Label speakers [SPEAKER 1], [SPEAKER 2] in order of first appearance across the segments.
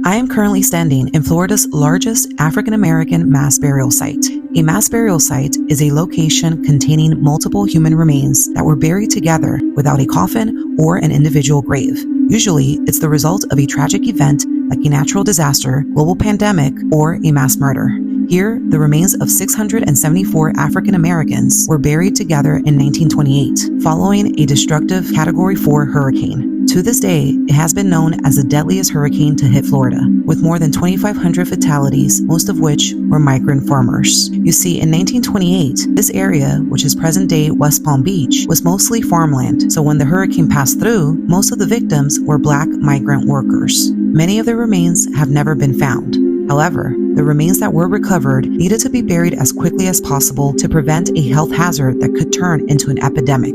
[SPEAKER 1] I am currently standing in Florida's largest African American mass burial site. A mass burial site is a location containing multiple human remains that were buried together without a coffin or an individual grave. Usually, it's the result of a tragic event like a natural disaster, global pandemic, or a mass murder. Here, the remains of 674 African Americans were buried together in 1928, following a destructive Category 4 hurricane. To this day, it has been known as the deadliest hurricane to hit Florida, with more than 2,500 fatalities, most of which were migrant farmers. You see, in 1928, this area, which is present-day West Palm Beach, was mostly farmland, so when the hurricane passed through, most of the victims were Black migrant workers. Many of their remains have never been found. However, the remains that were recovered needed to be buried as quickly as possible to prevent a health hazard that could turn into an epidemic.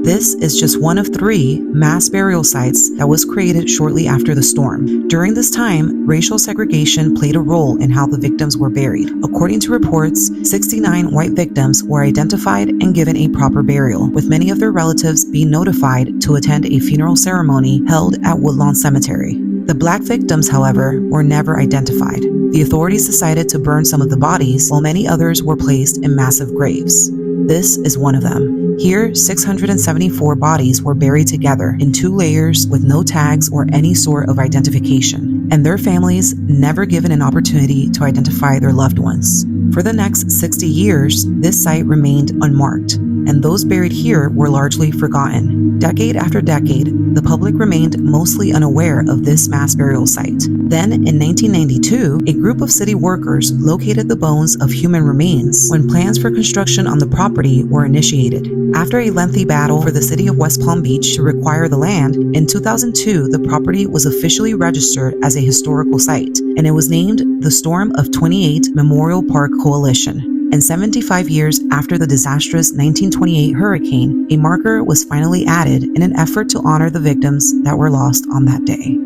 [SPEAKER 1] This is just one of 3 mass burial sites that was created shortly after the storm. During this time, racial segregation played a role in how the victims were buried. According to reports, 69 white victims were identified and given a proper burial, with many of their relatives being notified to attend a funeral ceremony held at Woodlawn Cemetery. The Black victims, however, were never identified. The authorities decided to burn some of the bodies, while many others were placed in massive graves. This is one of them. Here, 674 bodies were buried together in 2 layers with no tags or any sort of identification, and their families never given an opportunity to identify their loved ones. For the next 60 years, this site remained unmarked, and those buried here were largely forgotten. Decade after decade, the public remained mostly unaware of this mass burial site. Then, in 1992, a group of city workers located the bones of human remains when plans for construction on the property were initiated. After a lengthy battle for the city of West Palm Beach to require the land, in 2002, the property was officially registered as a historical site, and it was named the Storm of 28 Memorial Park Coalition. And 75 years after the disastrous 1928 hurricane, a marker was finally added in an effort to honor the victims that were lost on that day.